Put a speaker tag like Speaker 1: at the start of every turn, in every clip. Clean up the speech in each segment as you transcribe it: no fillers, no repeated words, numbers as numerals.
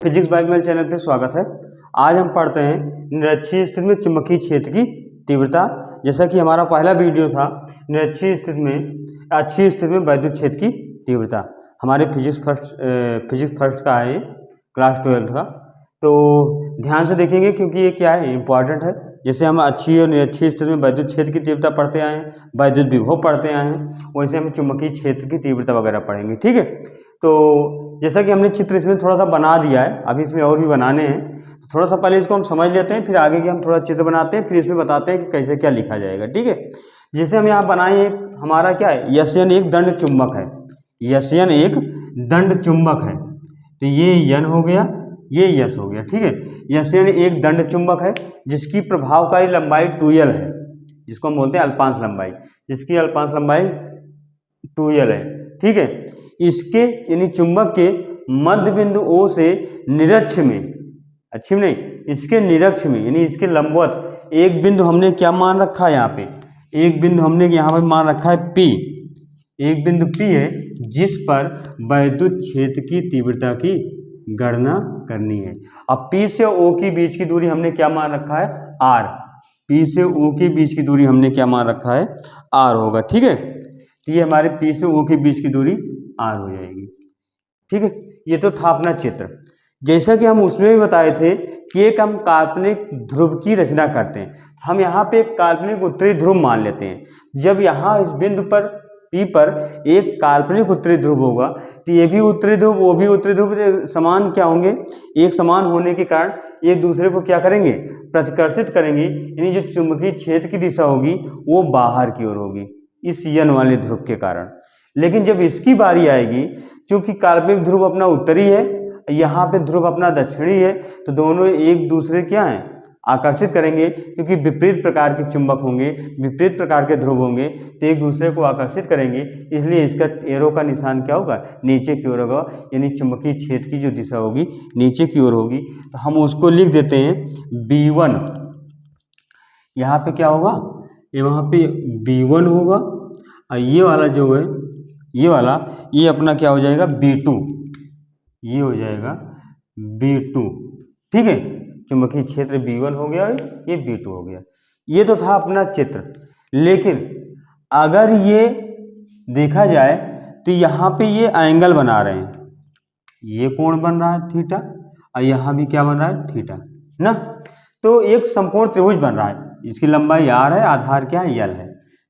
Speaker 1: Physics bye mail channel पे स्वागत है। आज हम पढ़ते हैं निरक्षीय स्थिति में चुंबकीय क्षेत्र की तीव्रता। जैसा कि हमारा पहला वीडियो था निरक्षीय स्थिति में अक्षीय स्थिति में वैद्युत क्षेत्र की तीव्रता, हमारे फिजिक्स फर्स्ट का है, क्लास 12 का। तो ध्यान से देखेंगे क्योंकि ये क्या है, इंपॉर्टेंट है। जैसे हम अक्षीय और निरक्षीय स्थिति में वैद्युत क्षेत्र की तीव्रता पढ़ते आए हैं, वैद्युत विभव पढ़ते आए हैं, वैसे हम चुंबकीय क्षेत्र की तीव्रता वगैरह पढ़ेंगे। ठीक है, तो जैसा कि हमने चित्र इसमें थोड़ा सा बना दिया है, अभी इसमें और भी बनाने हैं, तो थोड़ा सा पहले इसको हम समझ लेते हैं, फिर आगे के हम थोड़ा चित्र बनाते हैं, फिर इसमें बताते हैं कि कैसे क्या लिखा जाएगा। ठीक है, जैसे हम यहाँ बनाए एक, हमारा क्या है, यन एक दंड चुंबक है, यन एक दंड चुंबक है। तो ये यन हो गया, ये यस हो गया। ठीक है, यन एक दंड चुंबक है जिसकी प्रभावकारी लंबाई 2l है, जिसको हम बोलते हैं अल्पांश लंबाई, जिसकी अल्पांश लंबाई 2l है। ठीक है, इसके यानी चुंबक के मध्य बिंदु O से निरक्ष में, अच्छी नहीं, इसके निरक्ष में यानी इसके लंबवत एक बिंदु हमने क्या मान रखा है, यहाँ पे एक बिंदु हमने यहाँ पर मान रखा है P, एक बिंदु P है जिस पर वैद्युत क्षेत्र की तीव्रता की गणना करनी है। अब P से O की बीच की दूरी हमने क्या मान रखा है, R। P से O के बीच की दूरी हमने क्या मान रखा है, R होगा। ठीक है, तो ये हमारे P से O के बीच की दूरी R हो जाएगी। ठीक है, ये तो था अपना चित्र। जैसा कि हम उसमें भी बताए थे कि एक हम काल्पनिक ध्रुव की रचना करते हैं, हम यहाँ पे एक काल्पनिक उत्तरी ध्रुव मान लेते हैं। जब यहाँ इस बिंदु पर P पर एक काल्पनिक उत्तरी ध्रुव होगा तो ये भी उत्तरी ध्रुव, वो भी उत्तरी ध्रुव समान क्या होंगे, एक समान होने के कारण एक दूसरे को क्या करेंगे, प्रतिकर्षित करेंगे, यानी जो चुंबकीय क्षेत्र की दिशा होगी वो बाहर की ओर होगी इस यन वाले ध्रुव के कारण। लेकिन जब इसकी बारी आएगी, क्योंकि काल्पनिक ध्रुव अपना उत्तरी है, यहाँ पे ध्रुव अपना दक्षिणी है, तो दोनों एक दूसरे क्या हैं, आकर्षित करेंगे, क्योंकि विपरीत प्रकार के चुंबक होंगे, विपरीत प्रकार के ध्रुव होंगे, तो एक दूसरे को आकर्षित करेंगे। इसलिए इसका एरो का निशान क्या होगा, नीचे की ओर होगा, यानी चुंबकीय क्षेत्र की जो दिशा होगी नीचे की ओर होगी। तो हम उसको लिख देते हैं B1। यहाँ पे क्या होगा, ये वहाँ पे B1 होगा, और ये वाला जो है, ये वाला, ये अपना क्या हो जाएगा, B2, ये हो जाएगा B2। ठीक है, चुंबकीय क्षेत्र B1 हो गया, ये B2 हो गया। ये तो था अपना चित्र। लेकिन अगर ये देखा जाए तो यहाँ पे ये एंगल बना रहे हैं, ये कोण बन रहा है थीटा, और यहाँ भी क्या बन रहा है, थीटा ना। तो एक समकोण त्रिभुज बन रहा है, इसकी लंबाई r है, आधार क्या है, l है।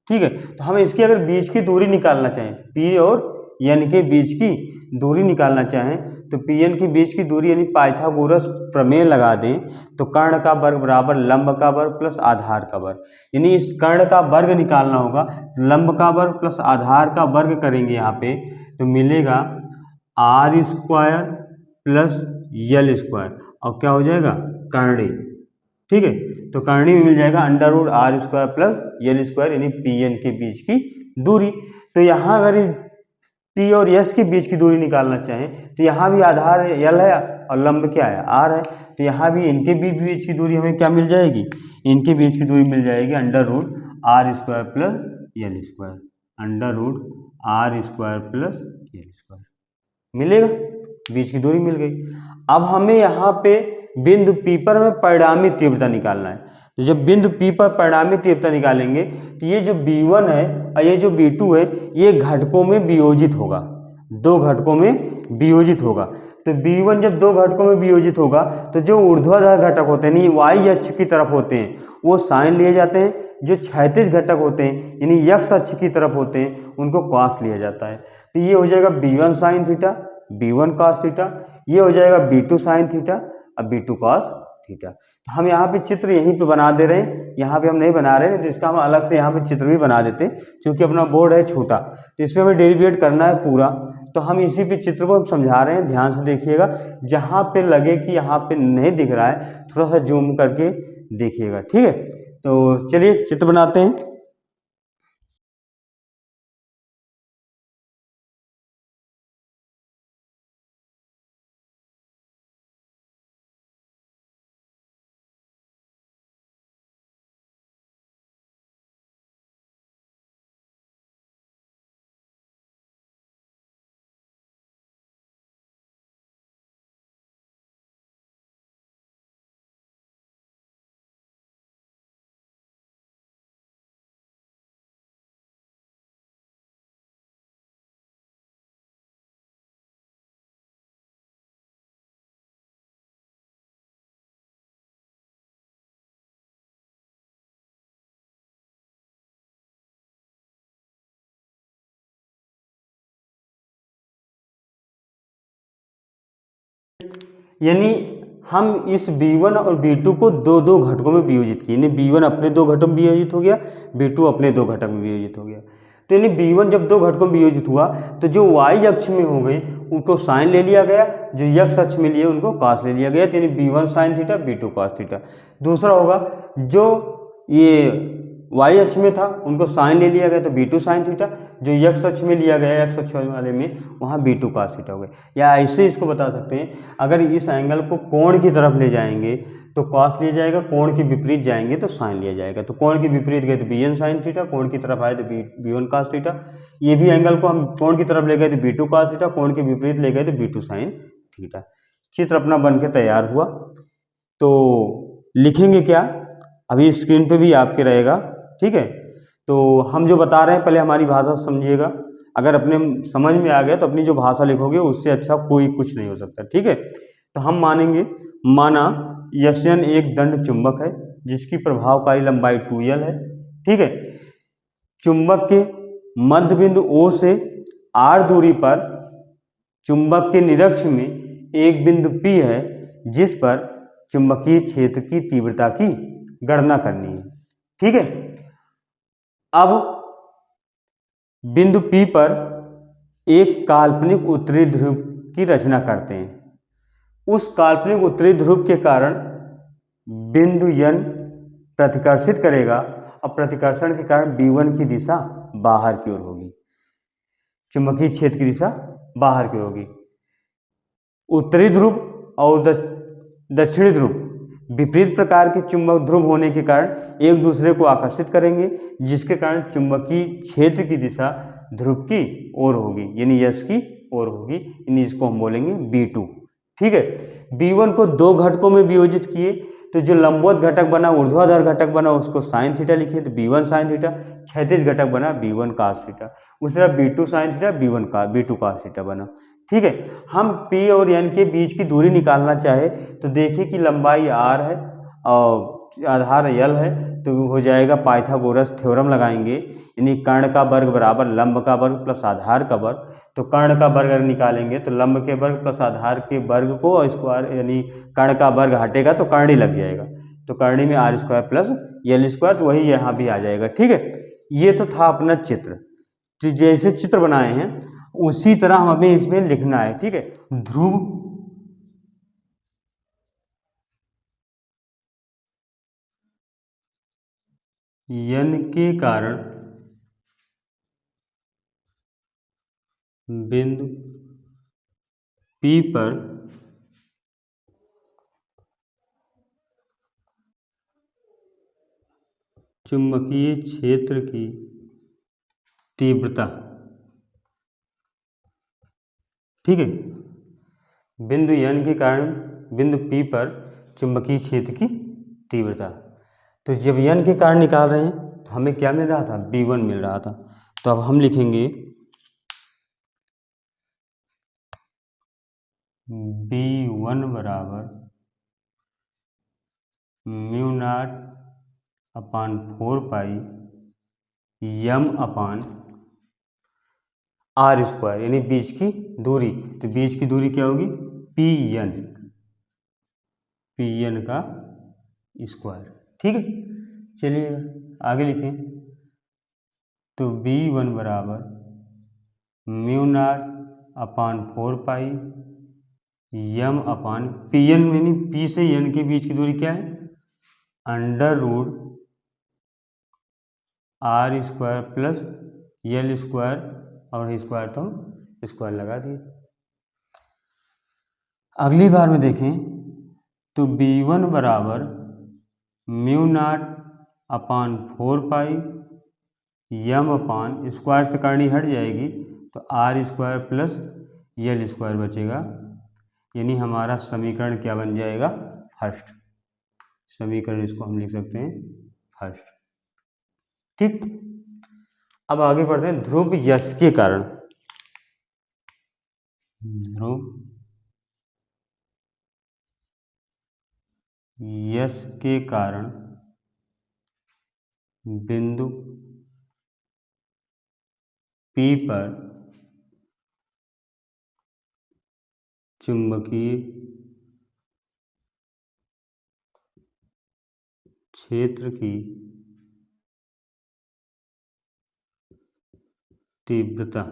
Speaker 1: ठीक है, तो हम इसकी अगर बीच की दूरी निकालना चाहें, P और N के बीच की दूरी निकालना चाहें, तो Pn के बीच की दूरी यानी पाइथागोरस प्रमेय लगा दें, तो कर्ण का वर्ग बराबर लंब का वर्ग प्लस आधार का वर्ग, यानी इस कर्ण का वर्ग निकालना होगा, लंब का वर्ग प्लस आधार का वर्ग करेंगे यहाँ पे, तो मिलेगा R square plus L square, और क्या हो जाएगा, कर्णी। ठीक है, तो कर्णी में मिल जाएगा √R square plus L square, यानी Pn के बीच की दूरी। तो यहाँ अगर P और S के बीच की दूरी निकालना चाहें, तो यहाँ भी आधार L है और लंब क्या है, R है, तो यहाँ भी इनके बीच की दूरी हमें क्या मिल जाएगी, इनके बीच की दूरी मिल जाएगी √R square plus L square, √R square plus L square मिलेगा, बीच की दूरी मिल गई। अब हमें यहाँ पे बिंदु P पर हमें परिणामी तीव्रता निकालना है। तो जब बिंदु P पर परिणामी तीव्रता निकालेंगे, तो ये जो B1 है और ये जो B2 है, ये घटकों में वियोजित होगा, दो घटकों में वियोजित होगा। तो B1 जब दो घटकों में वियोजित होगा, तो जो ऊर्ध्वाधर घटक होते हैं, यानी y अक्ष की तरफ होते हैं, वो साइन लिए जाते हैं, जो क्षैतिज घटक होते हैं यानी x अक्ष की तरफ होते हैं, उनको कॉस लिया जाता है। तो ये हो जाएगा B1 sine theta, B1 cos theta, ये हो जाएगा B2 साइन थीटा और B2 कॉस थीटा। तो हम यहाँ पे चित्र यहीं पे बना दे रहे हैं, यहाँ पे हम नहीं बना रहे हैं, तो इसका हम अलग से यहाँ पे चित्र भी बना देते हैं, क्योंकि अपना बोर्ड है छोटा, तो इसमें हमें डेरिवेट करना है पूरा। तो हम इसी पे चित्र को हम समझा रहे हैं, ध्यान से देखिएगा, जहाँ पे लगे कि यहाँ पे नहीं दिख रहा है, थोड़ा सा जूम करके देखिएगा। ठीक है, तो चलिए चित्र बनाते हैं। यानी हम इस B1 और B2 को दो दो घटकों में वियोजित किए, यानी B1 अपने दो घटकों में वियोजित हो गया, B2 अपने दो घटक में वियोजित हो गया। तो यानी B1 जब दो घटकों में वियोजित हुआ तो जो y अक्ष में हो गई उनको साइन ले लिया गया, जो x अक्ष में लिए उनको cos ले लिया गया, तो यानी B1 sine theta B2 cos theta. दूसरा होगा जो ये y अक्ष में था उनको साइन ले लिया गया तो B2 साइन थीटा, जो x अक्ष में लिया गया x अक्ष वाले में वहाँ B2 cos थीटा हो गया। या ऐसे इसको बता सकते हैं, अगर इस एंगल को कोण की तरफ ले जाएंगे तो cos लिया जाएगा, कोण के विपरीत जाएंगे तो साइन लिया जाएगा। तो कोण के विपरीत गए तो B1 साइन थीटा, कोण की तरफ आए तो B1 cos थीटा। ये भी एंगल को हम कोण की तरफ ले गए तो B2 cos थीटा, कोण के विपरीत ले गए तो B2 साइन थीटा। चित्र अपना बन के तैयार हुआ। तो लिखेंगे क्या, अभी स्क्रीन पे भी आपके रहेगा, ठीक है। तो हम जो बता रहे हैं पहले हमारी भाषा समझिएगा, अगर अपने समझ में आ गया तो अपनी जो भाषा लिखोगे उससे अच्छा कोई कुछ नहीं हो सकता, ठीक है। तो हम मानेंगे, माना यशन एक दंड चुंबक है जिसकी प्रभावकारी लंबाई 2L है, ठीक है। चुंबक के मध्य बिंदु O से R दूरी पर चुंबक के निरक्ष में एक बिंदु P है जिस पर चुंबकीय क्षेत्र की तीव्रता की गणना करनी है, ठीक है। अब बिंदु P पर एक काल्पनिक उत्तरी ध्रुव की रचना करते हैं। उस काल्पनिक उत्तरी ध्रुव के कारण बिंदु N प्रतिकर्षित करेगा और प्रतिकर्षण के कारण B1 की दिशा बाहर की ओर होगी, चुंबकीय क्षेत्र की दिशा बाहर की ओर होगी। उत्तरी ध्रुव और दक्षिणी ध्रुव विपरीत प्रकार के चुंबक ध्रुव होने के कारण एक दूसरे को आकर्षित करेंगे, जिसके कारण चुंबकीय क्षेत्र की दिशा ध्रुव की ओर होगी, यानी यश की ओर होगी, यानी इसको हम बोलेंगे B2, ठीक है। B1 को दो घटकों में वियोजित किए तो जो लंबवत घटक बना, ऊर्ध्वाधर घटक बना, उसको साइन थीटा लिखे तो B1 साइन थीटा, क्षैतिज घटक बना B1 cos थीटा, उसी तरह B2 sine theta B2 cos theta बना, ठीक है। हम P और N के बीच की दूरी निकालना चाहे तो देखिए कि लंबाई R है और आधार L है, तो हो जाएगा पाइथागोरस थ्योरम लगाएंगे, यानी कर्ण का वर्ग बराबर लंब का वर्ग प्लस आधार का वर्ग। तो कर्ण का वर्ग अगर निकालेंगे तो लंब के वर्ग प्लस आधार के वर्ग को स्क्वायर, यानी कर्ण का वर्ग हटेगा तो कर्णी लग जाएगा, तो कर्णी में R square plus L square, तो वही यहाँ भी आ जाएगा, ठीक है। ये तो था अपना चित्र, जैसे चित्र बनाए हैं उसी तरह हमें इसमें लिखना है, ठीक है। ध्रुव N के कारण बिंदु P पर चुंबकीय क्षेत्र की तीव्रता, ठीक है। बिंदु N के कारण बिंदु P पर चुंबकीय क्षेत्र की तीव्रता। तो जब N के कारण निकाल रहे हैं तो हमें क्या मिल रहा था, B1 मिल रहा था। तो अब हम लिखेंगे B1 बराबर म्यू नॉट अपान 4 पाई M अपान R स्क्वायर, यानी बीच की दूरी। तो बीच की दूरी क्या होगी, PN का स्क्वायर, ठीक है। चलिए आगे लिखें, तो B1 बराबर म्यू नॉट अपान 4 पाई M अपान PN, यानी P से N के बीच की दूरी क्या है, under root R square plus L square, और स्क्वायर तो हम स्क्वायर लगा दिए। अगली बार में देखें तो B1 बराबर म्यू नॉट अपान 4 पाई M अपान स्क्वायर से करनी हट जाएगी तो R square plus L square बचेगा, यानी हमारा समीकरण क्या बन जाएगा, फर्स्ट समीकरण, इसको हम लिख सकते हैं फर्स्ट, ठीक। अब आगे बढ़ते हैं, ध्रुव यश के कारण, ध्रुव यश के कारण बिंदु P पर चुंबकीय क्षेत्र की तीव्रता,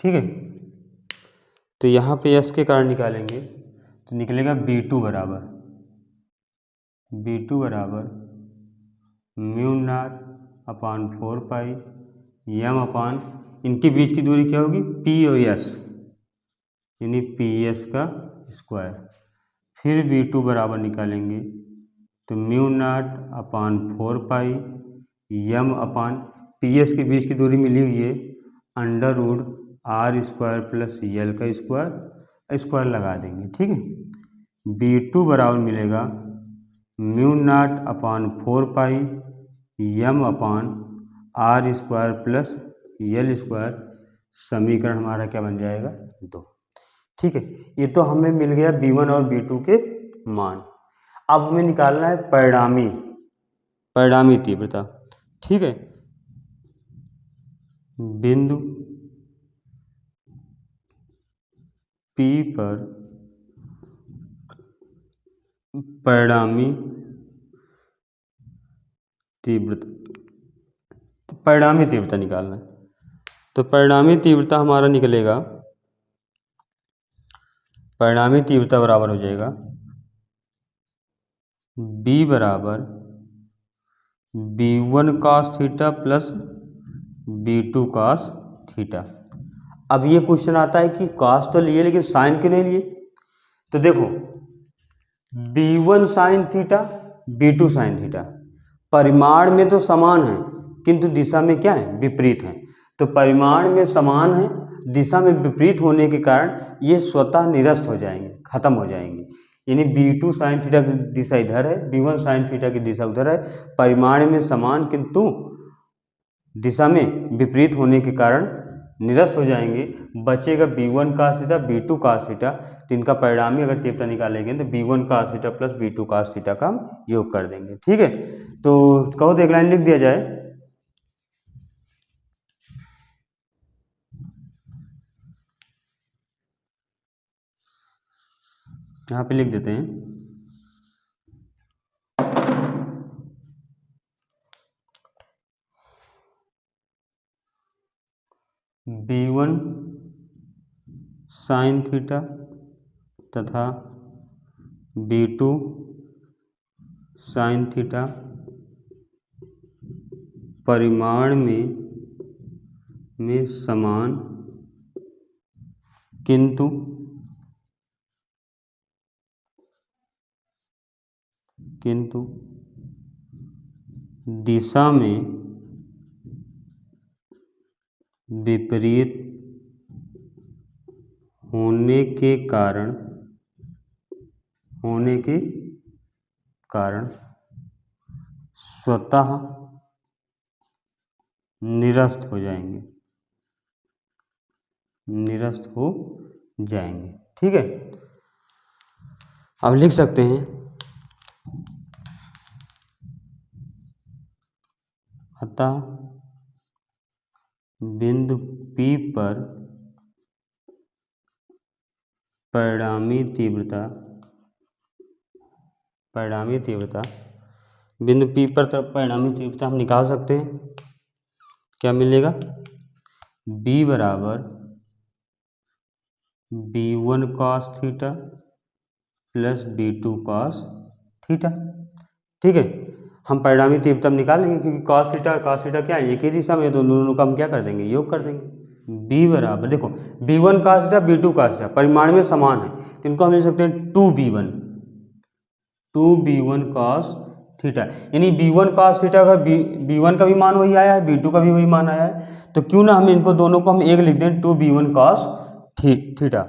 Speaker 1: ठीक है। तो यहाँ पे यस के कारण निकालेंगे तो निकलेगा B2 बराबर mu naught upon 4 pi M अपान इनके बीच की दूरी क्या होगी P और S, यानी PS का स्क्वायर। फिर B2 बराबर निकालेंगे तो mu naught upon 4 pi M upon PS के बीच की दूरी मिली हुई है under root R square plus L का स्क्वायर लगा देंगे, ठीक है। B2 बराबर मिलेगा mu naught upon 4 pi M upon R square plus L square, समीकरण हमारा क्या बन जाएगा 2, ठीक है। ये तो हमें मिल गया B1 और B2 के मान। अब हमें निकालना है परिणामी तीव्रता, ठीक है। बिंदु P पर परिणामी तीव्रता निकालना है। तो परिणामी तीव्रता हमारा निकलेगा, परिणामी तीव्रता बराबर हो जाएगा B बराबर B1 cos theta plus B2 cos theta. अब ये क्वेश्चन आता है कि cos तो लिए लेकिन साइन क्यों नहीं लिए। तो देखो B1 sine theta B2 sine theta परिमाण में तो समान है किंतु दिशा में क्या है विपरीत है। तो परिमाण में समान है, दिशा में विपरीत होने के कारण ये स्वतः निरस्त हो जाएंगे, खत्म हो जाएंगे। यानी B2 साइन थीटा की दिशा इधर है, B1 साइन थीटा की दिशा उधर है। परिमाण में समान किंतु दिशा में विपरीत होने के कारण निरस्त हो जाएंगे। बचेगा B1 cos theta B2 cos theta. तो इनका परिणामी अगर तीव्रता निकालेंगे तो B1 cos theta plus B2 cos theta का हम योग कर देंगे, ठीक है। तो कहो तो एक लाइन लिख दिया जाए। यहाँ पे लिख देते हैं B1 साइन थीटा तथा B2 साइन थीटा परिमाण में समान किंतु दिशा में विपरीत होने के कारण स्वतः निरस्त हो जाएंगे, ठीक है। अब लिख सकते हैं अतः बिंदु P पर परिणामी तीव्रता बिंदु P पर परिणामी तीव्रता हम निकाल सकते हैं। क्या मिलेगा B बराबर B1 cos theta plus B2 cos theta, ठीक है। हम परिणामी तीव्रता निकाल लेंगे क्योंकि cos थीटा क्या है एक ही दिशा में, तो दोनों का हम क्या कर देंगे योग कर देंगे। B बराबर देखो B1 cos theta B2 cos theta परिमाण में समान है, तो इनको हम लिख सकते हैं 2B1 cos थीटा। यानी B1 cos थीटा का B1 का भी मान वही आया है, B2 का भी वही मान आया है। तो क्यों ना हम इनको दोनों को हम एक लिख दें 2B1 cos थीटा।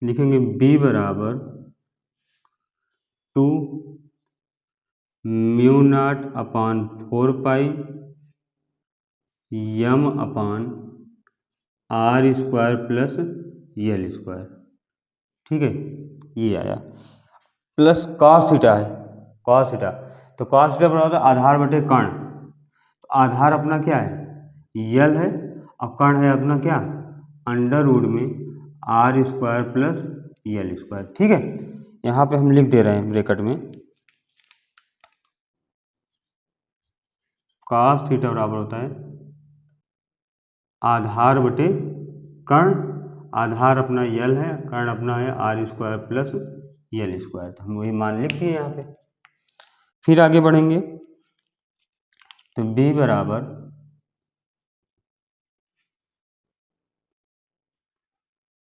Speaker 1: लिखेंगे B बराबर 2 mu naught upon 4 pi M upon R square plus L square, ठीक है। ये आया प्लस cos थीटा है, cos थीटा तो cos थीटा बराबर आधार बटे कर्ण। तो आधार अपना क्या है यल है और कर्ण है अपना क्या अंडर रूट में R square plus L square, ठीक है। यहाँ पे हम लिख दे रहे हैं ब्रैकेट में cos थीटा बराबर होता है आधार बटे कर्ण, आधार अपना यल है, कर्ण अपना है R square plus L square. तो हम वही मान लिख दिए यहाँ पे। फिर आगे बढ़ेंगे तो b बराबर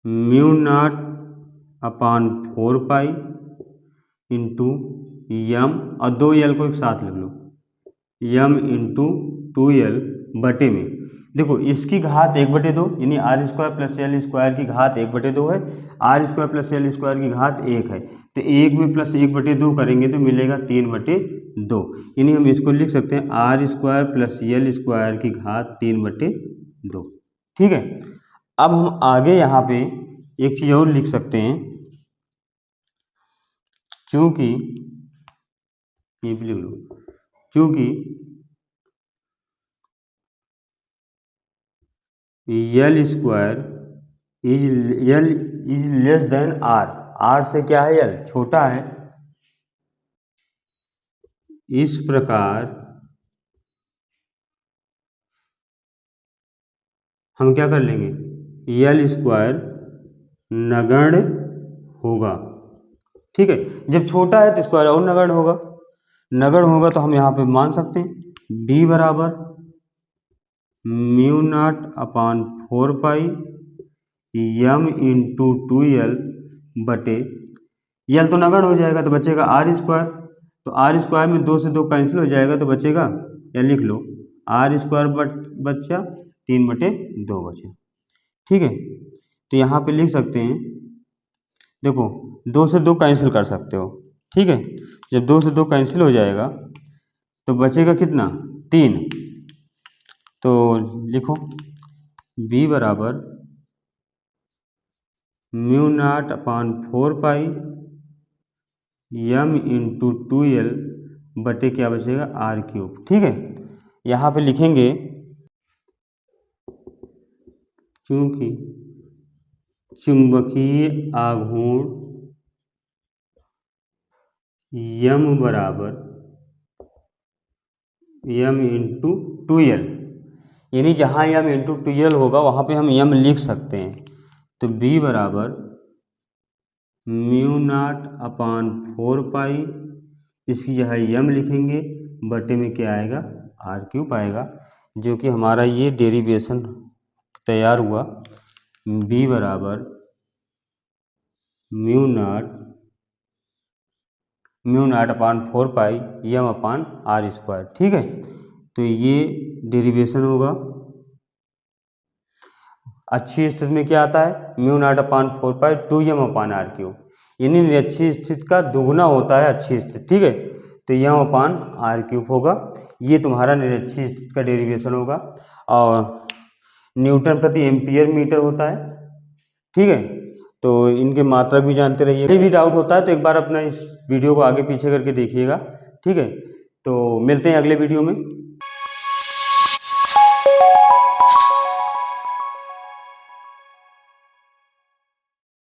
Speaker 1: mu naught upon 4 pi into यम, और 2 यल को एक साथ लिख लो, यम इंटू 2l बटे में, देखो इसकी घात 1/2 यानी R square plus L square की घात 1/2 है, R square plus L square की घात 1 है, तो 1 में प्लस 1/2 करेंगे तो मिलेगा 3/2, यानी हम इसको लिख सकते हैं R square plus L square की घात 3/2। ठीक है, अब हम आगे यहाँ पे एक चीज़ और लिख सकते हैं, चूँकि ये भी लिख लो, चूँकि L square L is less than R, R से क्या है यल छोटा है, इस प्रकार हम क्या कर लेंगे, यल स्क्वायर नगण्य होगा। ठीक है, जब छोटा है तो स्क्वायर और नगण्य होगा, नगण्य होगा तो हम यहाँ पे मान सकते हैं b बराबर mu naught upon 4 pi M into 2l बटे, यल तो नगण्य हो जाएगा तो बचेगा आर स्क्वायर, तो आर स्क्वायर में 2 से 2 कैंसिल हो जाएगा तो बचेगा, या लिख लो आर स्क्वायर बचा 3/2 बचे। ठीक है, तो यहाँ पे लिख सकते हैं, देखो 2 से 2 कैंसिल कर सकते हो। ठीक है, जब 2 से 2 कैंसिल हो जाएगा तो बचेगा कितना 3, तो लिखो b बराबर mu naught upon 4 pi M into 2l बटे क्या बचेगा आर क्यूब। ठीक है, यहाँ पे लिखेंगे क्योंकि चुंबकीय आघूर्ण यम बराबर यम इंटू 2l, यानी जहाँ यम इंटू 2l होगा वहाँ पे हम यम लिख सकते हैं, तो b बराबर म्यू नॉट अपान 4 पाई, इसकी जगह यम लिखेंगे, बटे में क्या आएगा आर क्यूब आएगा, जो कि हमारा ये डेरिवेशन तैयार हुआ, b बराबर mu naught upon 4 pi M upon R square. ठीक है, तो ये डेरिवेशन होगा। अच्छी स्थिति में क्या आता है mu naught upon 4 pi 2m upon R cube, यानी निरक्षीय स्थिति का दुगुना होता है अच्छी स्थिति। ठीक है, तो यम अपान आर क्यूब होगा, ये तुम्हारा निरक्षीय स्थिति का डेरिवेशन होगा, और न्यूटन प्रति एम्पियर मीटर होता है। ठीक है, तो इनके मात्रा भी जानते रहिए, कोई भी डाउट होता है तो एक बार अपना इस वीडियो को आगे पीछे करके देखिएगा। ठीक है, तो मिलते हैं अगले वीडियो में।